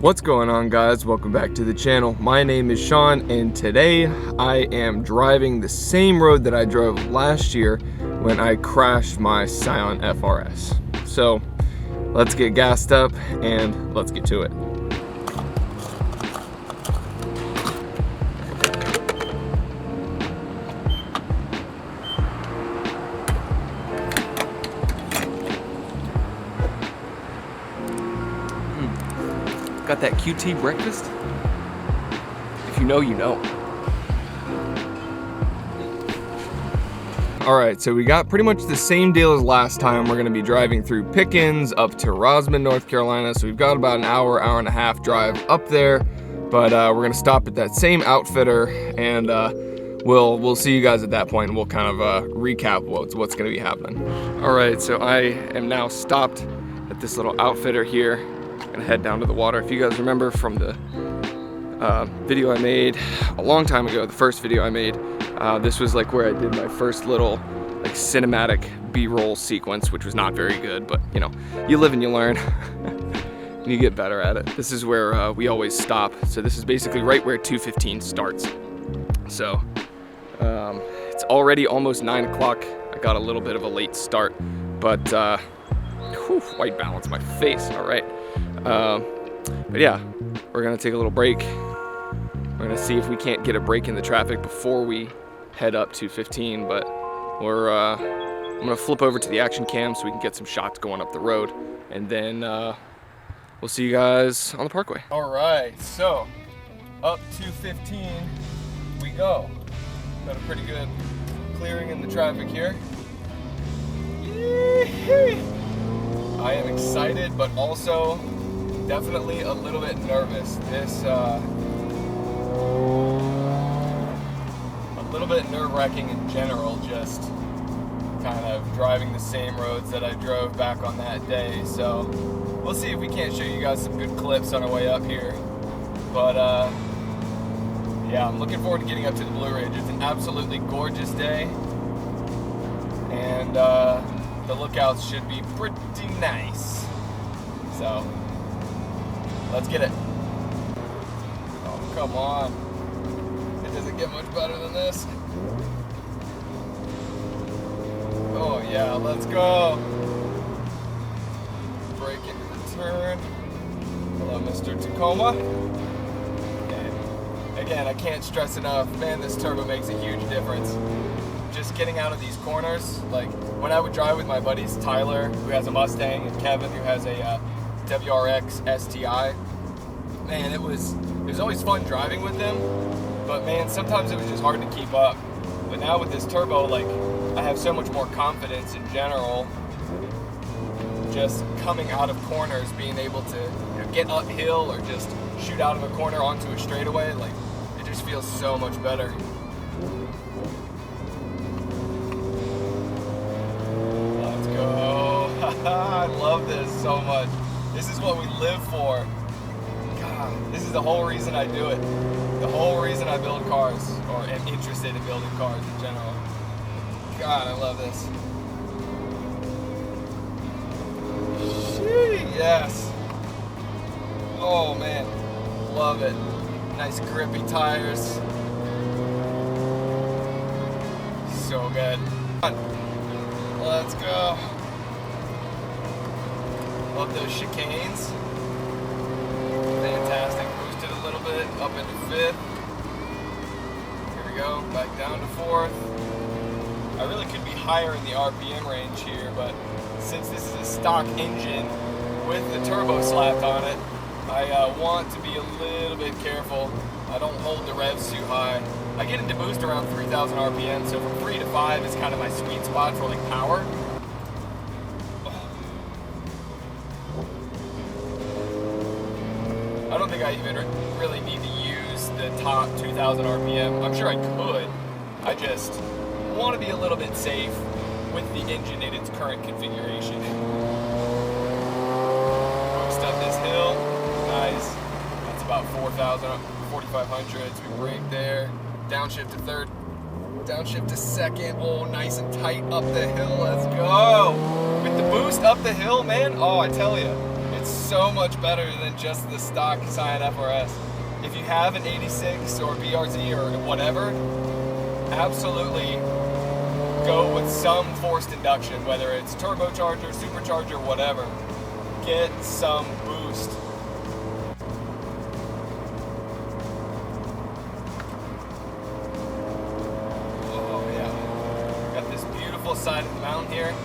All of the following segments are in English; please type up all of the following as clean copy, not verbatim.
What's going on, guys? Welcome back to the channel. My name is Sean, and today I am driving the same road that I drove last year when I crashed my Scion FRS. So let's get gassed up and let's get to it. Got that QT breakfast? If you know, you know. All right, so we got pretty much the same deal as last time. We're gonna be driving through Pickens up to Rosman, North Carolina. So we've got about an hour, hour and a half drive up there, but we're gonna stop at that same outfitter, and we'll see you guys at that point, and we'll kind of recap what's gonna be happening. All right, so I am now stopped at this little outfitter here. Gonna head down to the water. If you guys remember from the video I made a long time ago, the first video I made, this was like where I did my first little like cinematic B-roll sequence, which was not very good, but you know, you live and you learn. And you get better at it. This is where we always stop. So this is basically right where 215 starts. So it's already almost 9 o'clock. I got a little bit of a late start, but whew, white balance my face. All right. But yeah, we're gonna take a little break. We're gonna see if we can't get a break in the traffic before we head up to 15, but I'm gonna flip over to the action cam so we can get some shots going up the road, and then we'll see you guys on the parkway. All right, so up to 15 we go. Got a pretty good clearing in the traffic here. Yee-hee. I am excited, but also definitely a little bit nervous. This a little bit nerve-wracking in general, just kind of driving the same roads that I drove back on that day. So we'll see if we can't show you guys some good clips on our way up here. But yeah, I'm looking forward to getting up to the Blue Ridge. It's an absolutely gorgeous day, and the lookouts should be pretty nice. So let's get it. Oh, come on. It doesn't get much better than this. Oh yeah, let's go. Brake into the turn. Hello, Mr. Tacoma. And again, I can't stress enough, man, this turbo makes a huge difference. Just getting out of these corners, like when I would drive with my buddies Tyler, who has a Mustang, and Kevin, who has a WRX STI, man, it was always fun driving with them, but man, sometimes it was just hard to keep up. But now with this turbo, like, I have so much more confidence in general, just coming out of corners, being able to, you know, get uphill or just shoot out of a corner onto a straightaway. Like, it just feels so much better. I love this so much. This is what we live for. God, this is the whole reason I do it. The whole reason I build cars, or am interested in building cars in general. God, I love this. Yes. Oh man, love it. Nice grippy tires. So good. Let's go. Love those chicanes. Fantastic. Boosted a little bit up into 5th. Here we go. Back down to 4th. I really could be higher in the RPM range here, but since this is a stock engine with the turbo slapped on it, I want to be a little bit careful. I don't hold the revs too high. I get into boost around 3,000 RPM, so from 3 to 5 is kind of my sweet spot for like power. I don't think I even really need to use the top 2,000 RPM. I'm sure I could. I just want to be a little bit safe with the engine in its current configuration. Boost up this hill. Nice. That's about 4,000, 4,500s. We brake there. Downshift to 3rd. Downshift to 2nd. Oh, nice and tight up the hill. Let's go. With the boost up the hill, man. Oh, I tell you, it's so much better than just the stock Scion FRS. If you have an 86 or BRZ or whatever, absolutely go with some forced induction, whether it's turbocharger, supercharger, whatever. Get some boost. Oh yeah, got this beautiful side of the mountain here,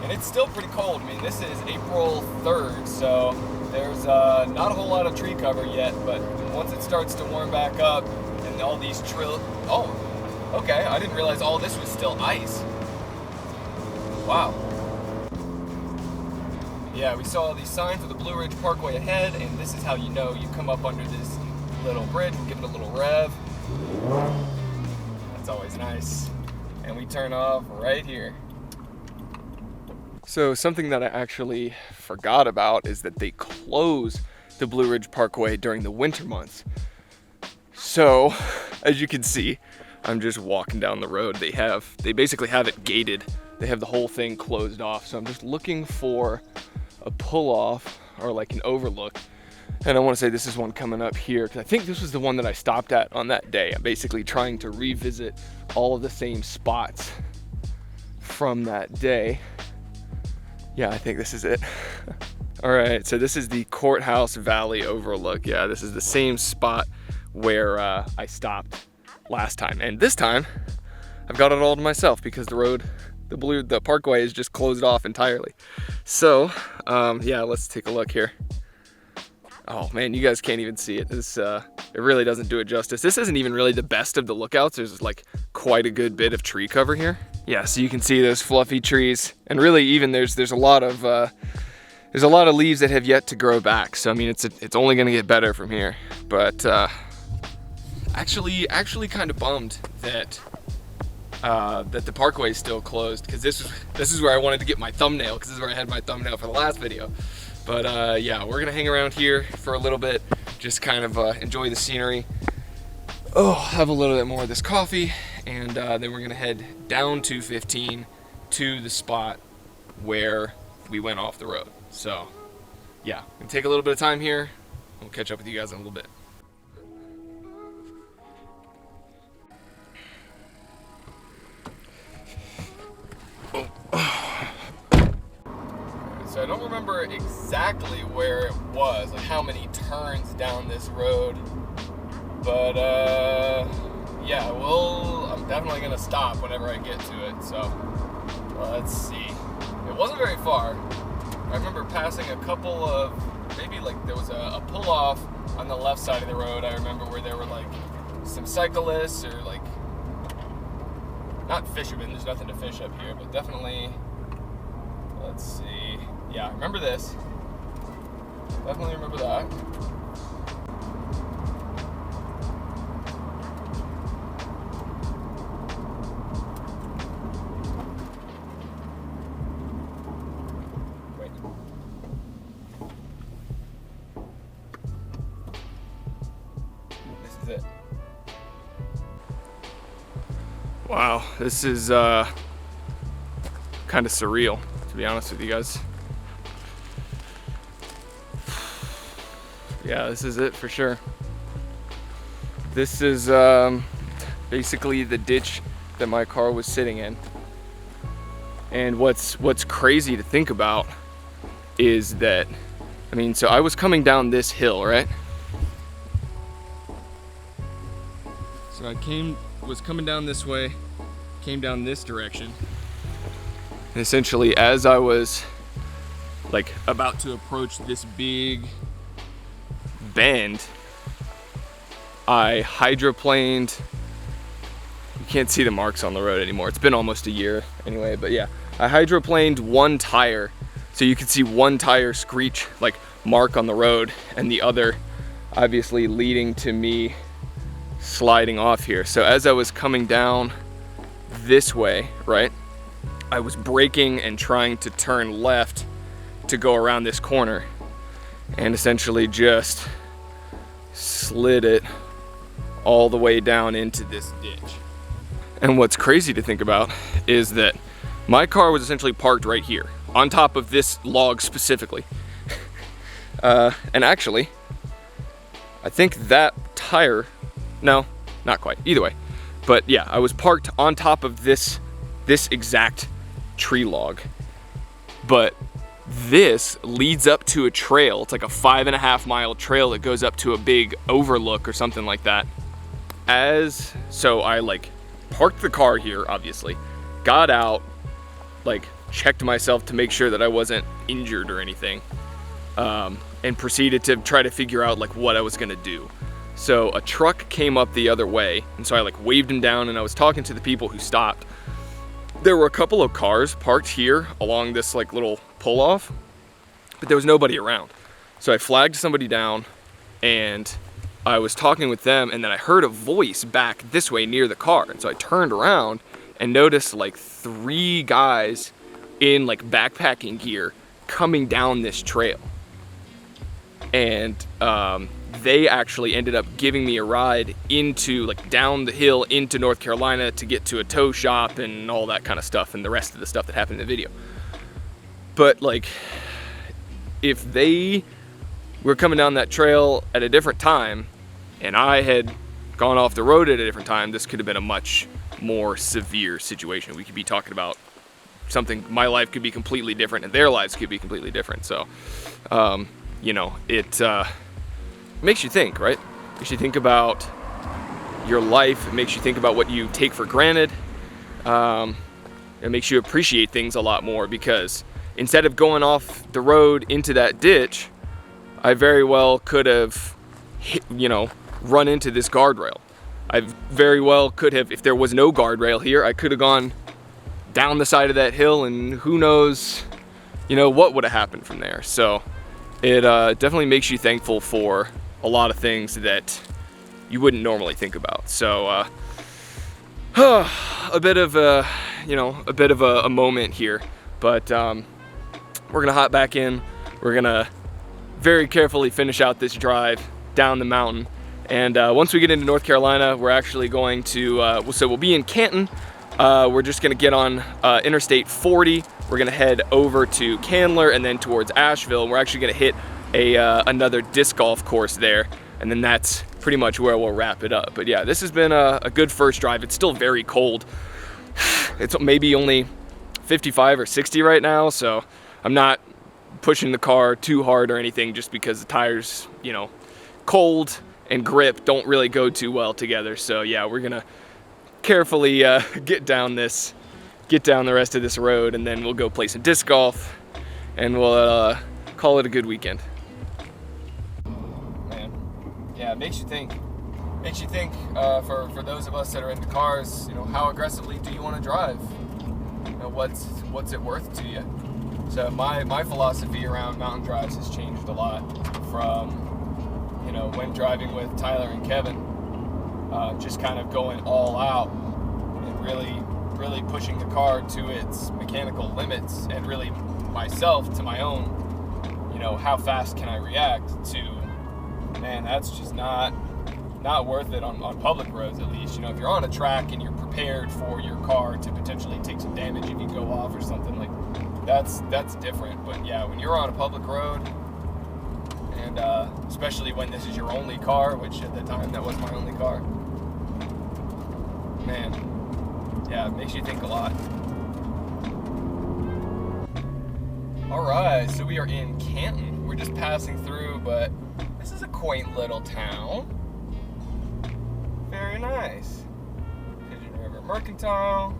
and it's still pretty cold. I mean, this is April 3rd, so there's not a whole lot of tree cover yet, but once it starts to warm back up and all these oh, okay, I didn't realize all this was still ice. Wow. Yeah, we saw these signs with the Blue Ridge Parkway ahead, and this is how you know you come up under this little bridge and give it a little rev. That's always nice. And we turn off right here. So something that I actually forgot about is that they close the Blue Ridge Parkway during the winter months. So, as you can see, I'm just walking down the road. They basically have it gated. They have the whole thing closed off. So I'm just looking for a pull off or like an overlook. And I want to say this is one coming up here, because I think this was the one that I stopped at on that day. I'm basically trying to revisit all of the same spots from that day. Yeah, I think this is it. All right, so this is the Courthouse Valley overlook. Yeah, this is the same spot where I stopped last time. And this time, I've got it all to myself because the parkway is just closed off entirely. So, yeah, let's take a look here. Oh man, you guys can't even see it. It really doesn't do it justice. This isn't even really the best of the lookouts. There's like quite a good bit of tree cover here. Yeah, so you can see those fluffy trees, and really even there's a lot of leaves that have yet to grow back. So I mean, it's only gonna get better from here. But actually kind of bummed that the parkway is still closed, because this is where I wanted to get my thumbnail, because this is where I had my thumbnail for the last video. But yeah, we're gonna hang around here for a little bit, just kind of enjoy the scenery. Oh, have a little bit more of this coffee, and then we're gonna head down 215 to the spot where we went off the road. So yeah, gonna take a little bit of time here. We'll catch up with you guys in a little bit. So I don't remember exactly where it was, like how many turns down this road, but yeah, I'm definitely gonna stop whenever I get to it. So let's see. It wasn't very far. I remember passing a couple of, maybe like there was a pull off on the left side of the road. I remember where there were like some cyclists or like, not fishermen, there's nothing to fish up here, but definitely, let's see. Yeah, I remember this. Definitely remember that. Wait. This is it. Wow, this is kind of surreal, to be honest with you guys. Yeah, this is it for sure. This is basically the ditch that my car was sitting in. And what's crazy to think about is that, I mean, so I was coming down this hill, right? So I was coming down this way, came down this direction. And essentially, as I was like about to approach this big bend, I hydroplaned. You can't see the marks on the road anymore. It's been almost a year anyway, but yeah, I hydroplaned one tire. So you can see one tire screech, like mark on the road, and the other obviously leading to me sliding off here. So as I was coming down this way, right, I was braking and trying to turn left to go around this corner, and essentially just slid it all the way down into this ditch. And what's crazy to think about is that my car was essentially parked right here on top of this log specifically. And actually, I think that tire, no, not quite, either way. But yeah, I was parked on top of this exact tree log. But this leads up to a trail. It's like a 5.5 mile trail that goes up to a big overlook or something like that. So I like parked the car here, obviously, got out, like checked myself to make sure that I wasn't injured or anything, and proceeded to try to figure out like what I was gonna do. So a truck came up the other way, and so I like waved him down, and I was talking to the people who stopped. There were a couple of cars parked here along this like little pull off, but there was nobody around. So I flagged somebody down, and I was talking with them, and then I heard a voice back this way near the car. And so I turned around and noticed like 3 guys in like backpacking gear coming down this trail. And they actually ended up giving me a ride into like down the hill into North Carolina to get to a tow shop and all that kind of stuff, and the rest of the stuff that happened in the video. But like, if they were coming down that trail at a different time and I had gone off the road at a different time, this could have been a much more severe situation. We could be talking about something, my life could be completely different and their lives could be completely different. So, you know, it makes you think, right? It makes you think about your life. It makes you think about what you take for granted. It makes you appreciate things a lot more, because instead of going off the road into that ditch, I very well could have, run into this guardrail. I very well could have, if there was no guardrail here, I could have gone down the side of that hill, and who knows, what would have happened from there. So it definitely makes you thankful for a lot of things that you wouldn't normally think about. So a bit of a moment here, but we're gonna hop back in. We're gonna very carefully finish out this drive down the mountain. And once we get into North Carolina, we're actually going to, so we'll be in Canton. We're just gonna get on Interstate 40. We're gonna head over to Candler and then towards Asheville. We're actually gonna hit another disc golf course there. And then that's pretty much where we'll wrap it up. But yeah, this has been a good first drive. It's still very cold. It's maybe only 55 or 60 right now, so I'm not pushing the car too hard or anything, just because the tires, cold and grip don't really go too well together. So yeah, we're gonna carefully get down the rest of this road, and then we'll go play some disc golf, and we'll call it a good weekend. Man, yeah, it makes you think. Makes you think for those of us that are into cars, how aggressively do you want to drive? What's it worth to you? So my philosophy around mountain drives has changed a lot from, when driving with Tyler and Kevin, just kind of going all out and really pushing the car to its mechanical limits, and really myself to my own, how fast can I react to, man, that's just not worth it on public roads, at least. If you're on a track and you're prepared for your car to potentially take some damage if you go off or something, like that's different. But yeah, when you're on a public road, and especially when this is your only car, which at the time that was my only car, man, yeah, it makes you think a lot. All right, so we are in Canton. We're just passing through, but this is a quaint little town. Very nice. Pigeon River Mercantile,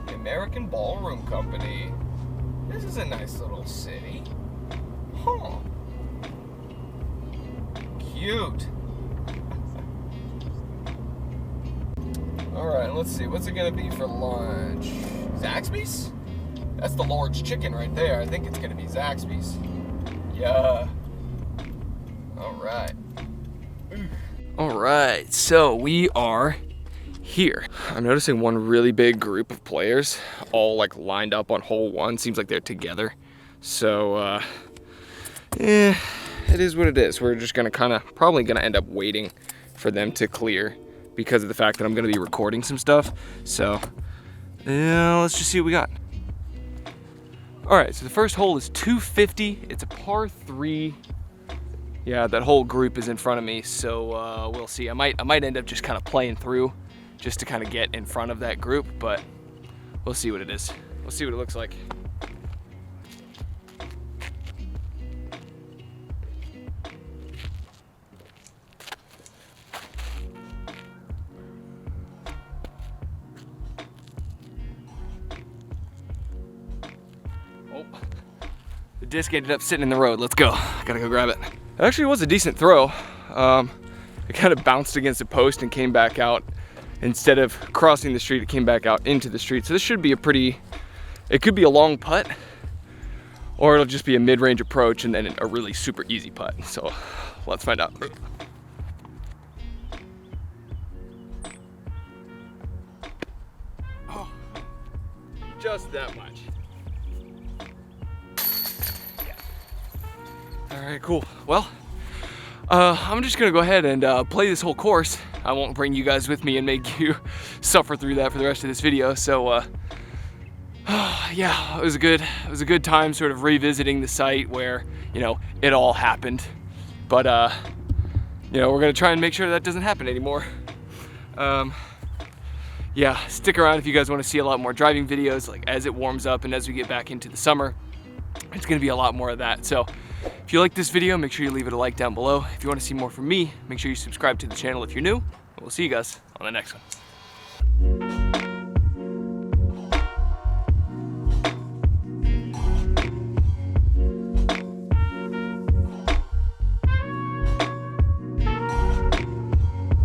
the American Ballroom Company. This is a nice little city. Huh. Cute. Alright, let's see. What's it gonna be for lunch? Zaxby's? That's the Lord's Chicken right there. I think it's gonna be Zaxby's. Yeah. Alright. Alright, so we are here. I'm noticing one really big group of players all like lined up on hole 1. Seems like they're together. So, it is what it is. We're just gonna probably gonna end up waiting for them to clear, because of the fact that I'm gonna be recording some stuff. So, let's just see what we got. All right, so the first hole is 250. It's a par 3. Yeah, that whole group is in front of me, so we'll see. I might end up just kind of playing through just to kind of get in front of that group, but we'll see what it is. We'll see what it looks like. Oh, the disc ended up sitting in the road. Let's go. Gotta go grab it. It actually was a decent throw. It kind of bounced against a post and came back out. Instead of crossing the street, it came back out into the street. So this should be it could be a long putt, or it'll just be a mid-range approach and then a really super easy putt. So let's find out. Oh, just that much. All right, cool. Well, I'm just gonna go ahead and play this whole course. I won't bring you guys with me and make you suffer through that for the rest of this video. So, yeah, it was a good time sort of revisiting the site where, you know, it all happened. But, you know, we're gonna try and make sure that doesn't happen anymore. Yeah, stick around if you guys want to see a lot more driving videos, like as it warms up and as we get back into the summer. It's gonna be a lot more of that. So if you like this video, make sure you leave it a like down below. If you want to see more from me, make sure you subscribe to the channel if you're new. We'll see you guys on the next one.